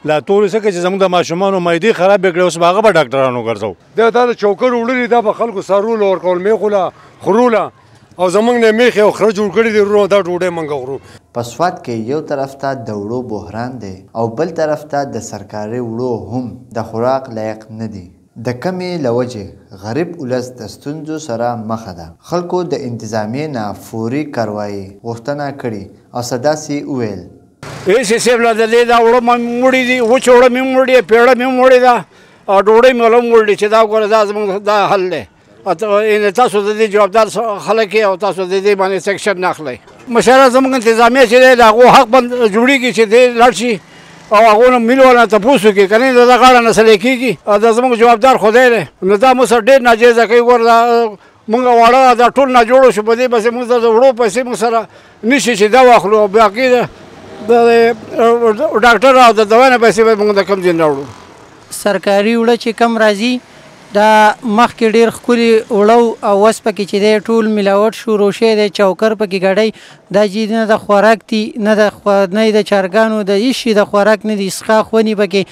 لا ټول څه چې زموږ د ماشومانو معدې خرابې کړې اوس به هغه به ډاکټرانو ګرځو دا د چوکر وړلي دا به خلکو څارولو ورکول میخوله خروله او زمونږ نه میخې او خره جوړ کړي دي ورونو دا ډوډۍ موږ خورو. په سوات کې یو طرف ته د وړو بحران دی او بل طرف ته د سرکاري وړو هم د خوراک لایق نه دي. د کمې له وجې غریب ولس د ستونزو سره مخه ده. خلکو د انتظامیې نه فوري کاروایي غوښتنه کړې او څه داسې وویل: ایسې صاحب له د دې دا وړه مې وړي دي، وچ وړه مې وړې ده، پیړه مې وړې ده او ډوډۍ مې له وړې چې دا ګوره دا زموږ دا حل دی. تاسو د دې جوابدار خلک او تاسو د دې باندې سیکشن نه اخلئ. مشره زموږ انتظامیه چې دی د هغو حق بند جوړېږي چې دی لاړ شي او هغو نه میل والا تپوس وکړي، که نه د ده غاړه نه سلی کېږي او دا زموږ جوابدار خدای دی. نو دا موږ سره ډېر ناجایزه کوي. ګوره دا مونږ واړه دا ټول ناجوړه شو، په دې پسې مونږ د وړو پیسې مونږ سره نشي چې دا واخلو او باقي د ډاکټر او د دوا نه پیسې به مونږ د کم ځای نه وړو. سرکاري وړه چې کم راځي دا مخکې ډېر ښکلي وړه او اوس پکې چې دی ټول ملاوټ شروع شوی دی، چوکر پکې ګډی دا چې نه د خوراک دي نه د چرګانو د هېڅ شي د خوراک نه دي، څښاک ونې پکې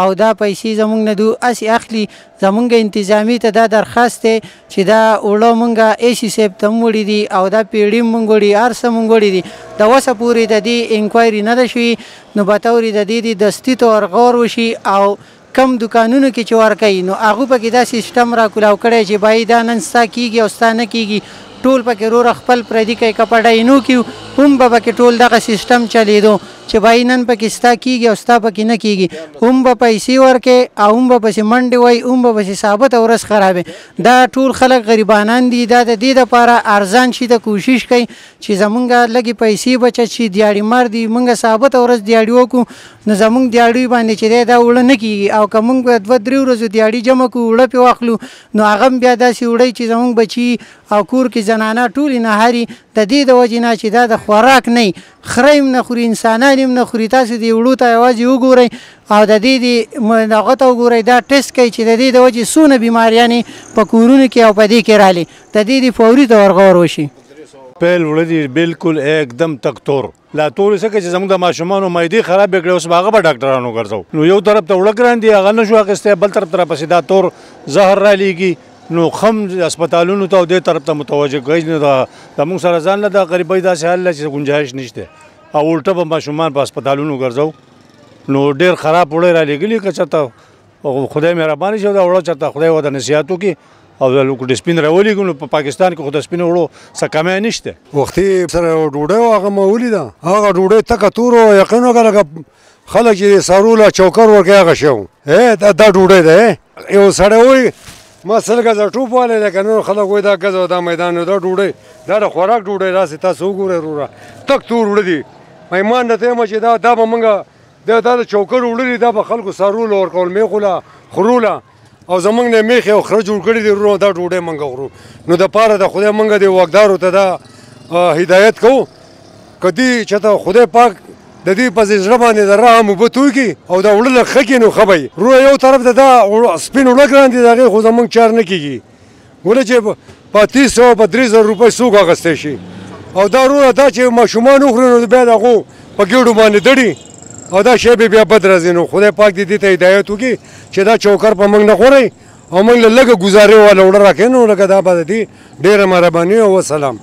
او دا پیسې زموږ نه دو هسې اخلي. زموږ انتظامي ته دا درخواست دی چې دا وړه مونږ ایسي صاحب ته هم وړي دي او دا پیړې مونږ وړي هر څه مونږ وړي دي. د اوسه پورې د دې انکوایري نه ده شوې، نو به طور د دې دستي طور غور وشي او کم دکانونو کې چې ورکوي نو هغو پکې دا سیسټم راکولاو کړی چې باید دا نن ستا کېږي او ستا نه کېږي، ټول پکې روره خپل پردي کوي. که په ډاینو کې هم به پکې ټول دغه سیسټم چلېدو چې باید نن پکې ستا کېږي او ستا پکې نه کېږي، هم به پیسې ورکوي او هم به پسې منډې وایي، هم به پسې ثابته ورځ خرابوي. دا ټول خلک غریبانان دي. دا د دې دپاره ارزان شي ته کوشش کوي چې زمونږ لږې پیسې بچت شي، دیاړي مر دي مونږ ثابته ورځ دیاړي وکړو نو زمونږ دیاړي باندې چې دی دا وړه نه کېږي. او که مونږ 2-3 ورځو دیاړي جمع کړو وړه پرې واخلو نو هغه هم بیا داسې وړی چې زمونږ بچي او کور کې زنانه ټولې نهاري د دې د وجې نه چې دا د خوراک نه خره هم نه خوري، انسانان هم نه خوري. تاسو دې وړو ته یوازې وګورئ او د دې هغه ته وګورئ، دا ټیسټ کوي چې د دې د وجې څونه بیماریانې په کورونو کې او په دې کې رالي، د دې فوري طور غور وشي. پیل وړه دي بالکل एकदम تکتور. لا ټول څه چې زموږ د ماشومانو معدې خرابې کړې اوس به هغه به ډاکټرانو ګرځو. نو یو طرف ته وړه ګران دي هغه نه شو اخیستی، بل طرف ته راپسې دا تور زهر رالیږي نو خم هسپتالونو ته او دې طرف ته متوجه کوي. نو زموږ سره ځان له د غریبۍ داسې حل ده چې ګنجایش نشته او الټه به ماشومان په هسپتالونو ګرځو. نو ډېر خراب وړی رالیږلي که چېرته خدای مهرباني شي او دا وړه چېرته خدای ورته نصیحت وکړي او د سپین راولېږو. نو په پاکستان کې خو د سپینو وړو څه کمی نشته. وختي سره ډوډۍ وه هغه مې ولیده، هغه ډوډۍ تکه تور وه، یقین وکړه لکه خلک چې څاروله چوکر ورکوي هغه شی و. دا ډوډۍ ده. یو سړی وایي ما 100 ګزه ټوپ والی دی، که نور خلک وایي دا ګزه او دا میدان دا ډوډۍ دا د خوراک ډوډۍ داسې تاسو وګورئ وروره تک تور وړه دي. ایمان درته یم چې دا به مونږ دا د چوکر وړلي دا به خلکو څاروله ورکول میخوله خروله او زمونږ نه میخې او خره جوړ کړي دي وروڼو دا ډوډۍ مونږ خورو. نو دپاره د خدای مونږ د واکدارو ته دا هدایت کوو که دوی چېرته خدای پاک د دې په زړه باندې د رحم اوبه توی کړي او دا وړه لږ ښه کړي نو ښه به وي. وروڼه یو طرف ته دا سپین وړه ګران دي د هغې خو زمونږ چار نه کېږي، ولې چې په 300 په 3000 روپۍ څوک اخیستی شي او دا وروڼه دا چې ماشومان وخوري نو بیا د هغو په ګېډو باندې دړي او دا شی به بیا بد راځي. نو خدای پاک دې ته هدایت وکړي چې دا چوکر په موږ نه خورئ او موږ له لږه ګزارې والا وړه راکړئ. نو لکه دا به د دې ډېره مهرباني او وسلام.